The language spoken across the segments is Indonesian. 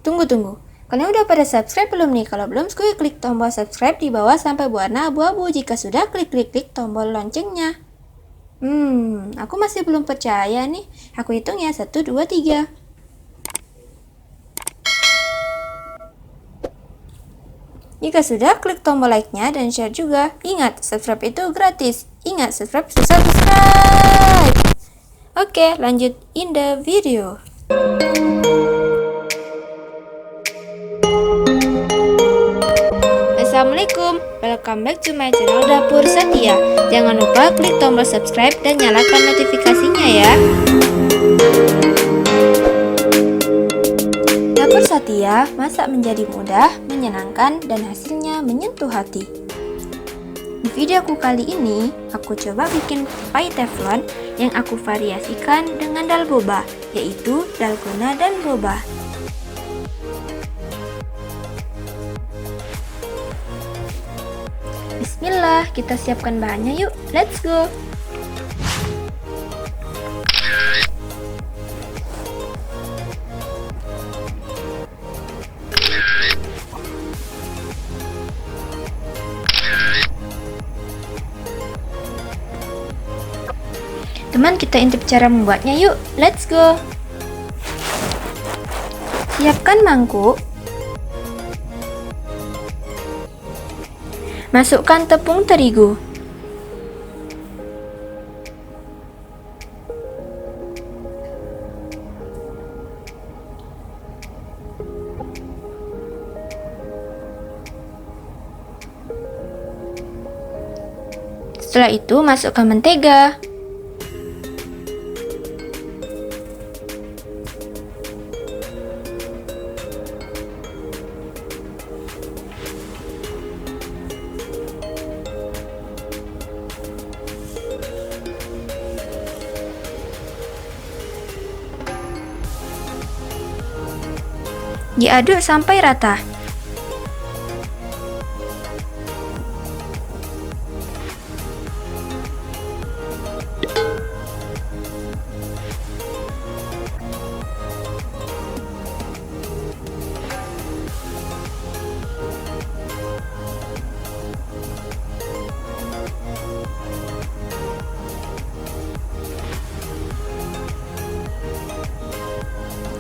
Tunggu. Kalian udah pada subscribe belum nih? Kalau belum, klik tombol subscribe di bawah sampai berwarna abu-abu. Jika sudah, klik tombol loncengnya. Aku masih belum percaya nih. Aku hitung ya, 1, 2, 3. Jika sudah, klik tombol like-nya dan share juga. Ingat, subscribe itu gratis. Ingat, subscribe. Oke, lanjut in the video. Assalamualaikum, welcome back to my channel Dapoer Satya. Jangan lupa klik tombol subscribe dan nyalakan notifikasinya ya. Dapoer Satya, masak menjadi mudah, menyenangkan, dan hasilnya menyentuh hati. Di videoku kali ini, aku coba bikin pie teflon yang aku variasikan dengan dalboba, yaitu dalgona dan boba. Bismillah, kita siapkan bahannya yuk, let's go! Teman, kita intip cara membuatnya yuk, let's go! Siapkan mangkuk. Masukkan tepung terigu. Setelah itu, masukkan mentega. Diaduk sampai rata.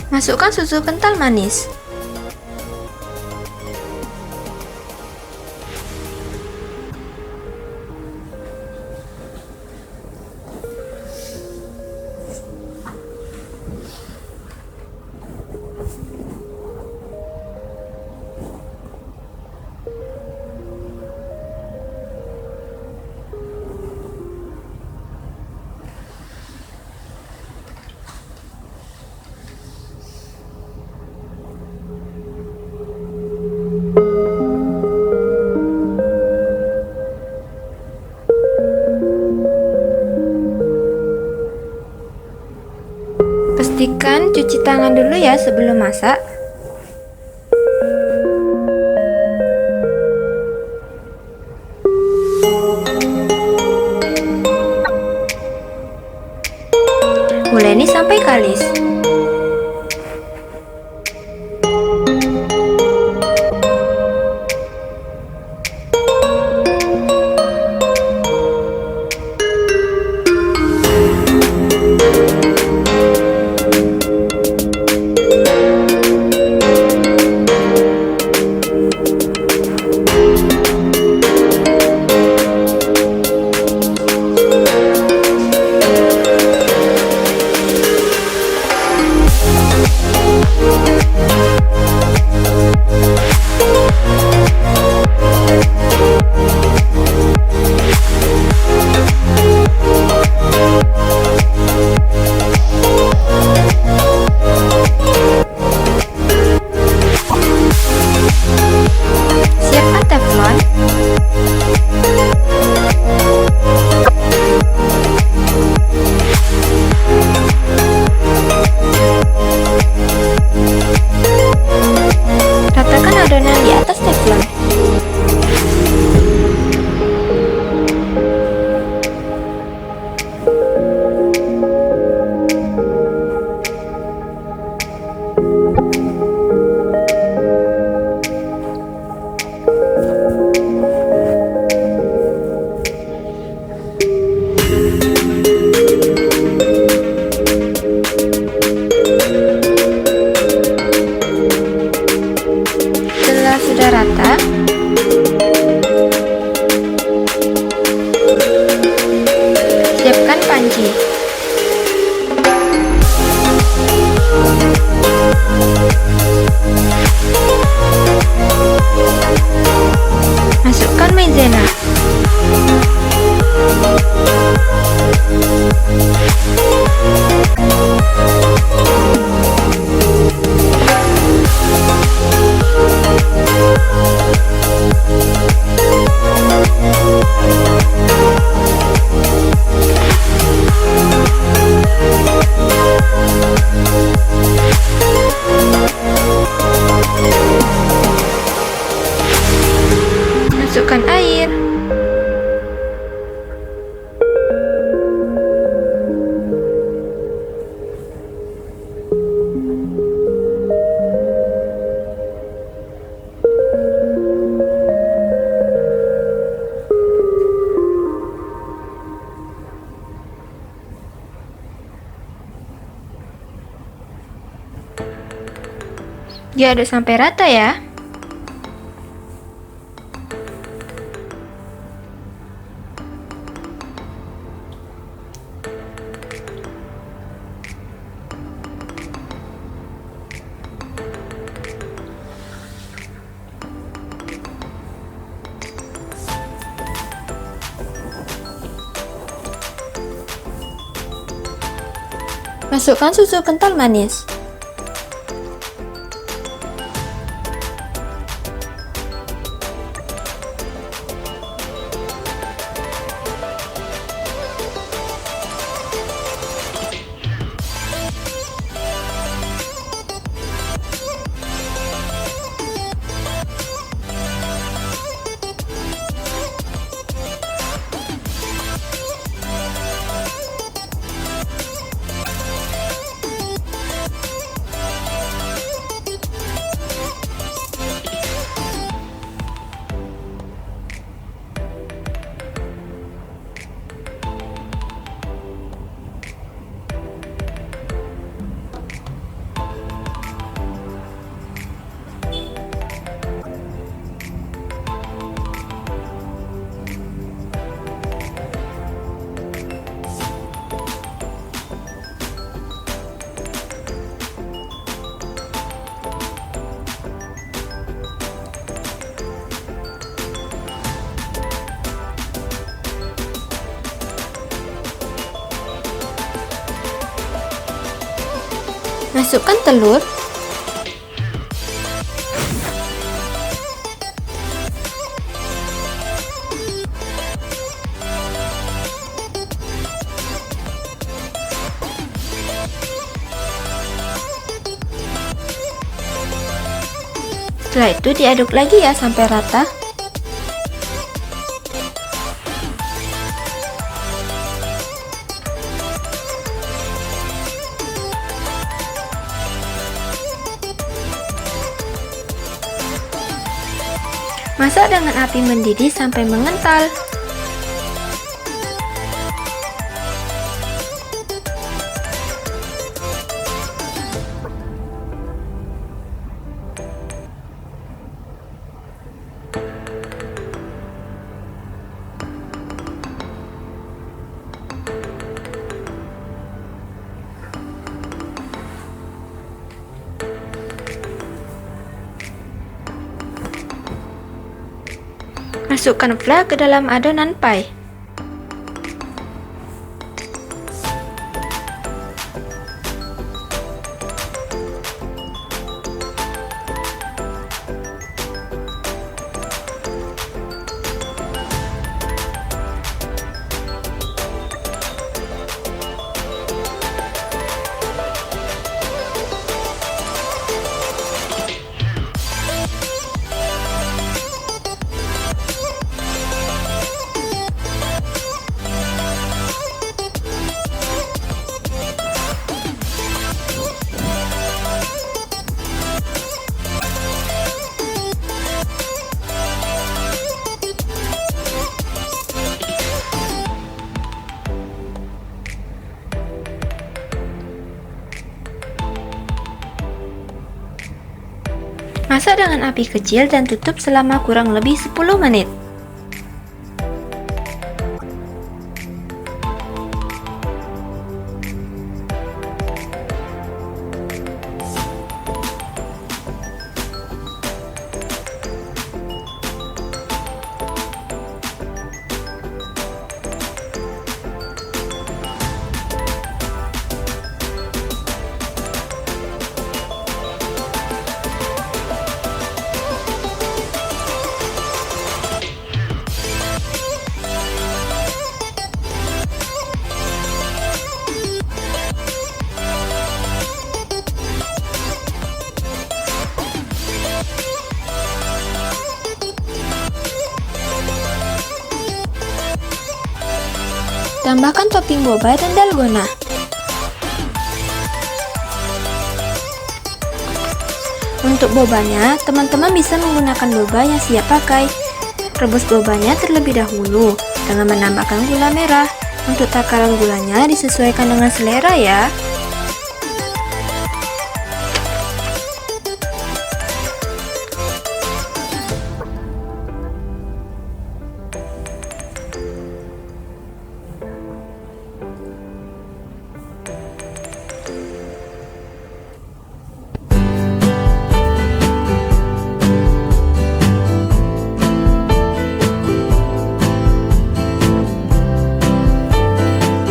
Masukkan susu kental manis. Pastikan cuci tangan dulu ya sebelum masak. Uleni sampai kalis. Diaduk sampai rata ya. Masukkan susu kental manis. Masukkan telur. Setelah itu diaduk lagi ya sampai rata. Masak dengan api mendidih sampai mengental. Masukkan fla ke dalam adonan pie. Masak dengan api kecil dan tutup selama kurang lebih 10 menit. Tambahkan topping boba dan dalgona. Untuk bobanya, teman-teman bisa menggunakan boba yang siap pakai. Rebus bobanya terlebih dahulu dengan menambahkan gula merah. Untuk takaran gulanya disesuaikan dengan selera ya.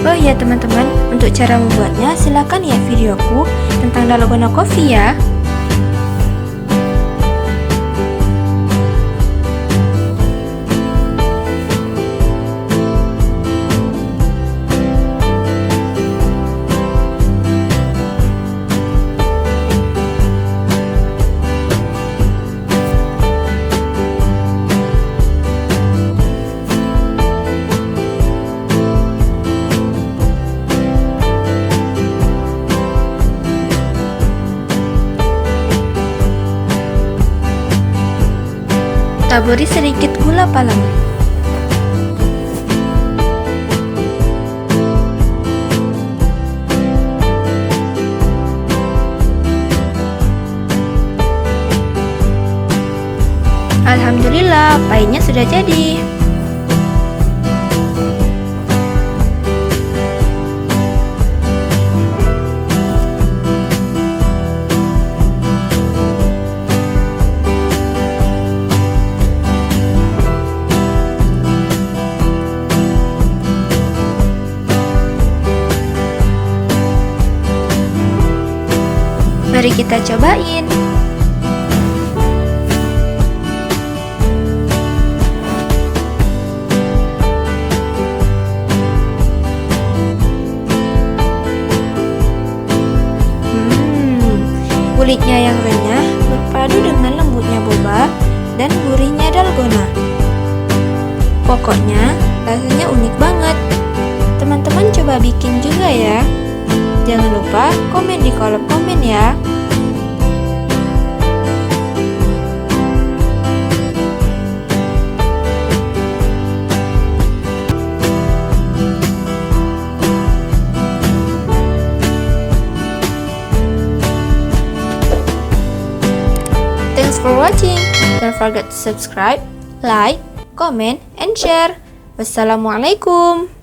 Oh iya teman-teman, untuk cara membuatnya silakan lihat videoku tentang Dalgona coffee ya. Taburi sedikit gula palem. Alhamdulillah, pie-nya sudah jadi. Mari kita cobain. Kulitnya yang renyah berpadu dengan lembutnya boba dan gurihnya dalgona. Pokoknya rasanya unik banget. Teman-teman coba bikin juga ya. Jangan lupa komen di kolom komen ya. Thanks for watching. Don't forget to subscribe, like, comment, and share. Wassalamualaikum.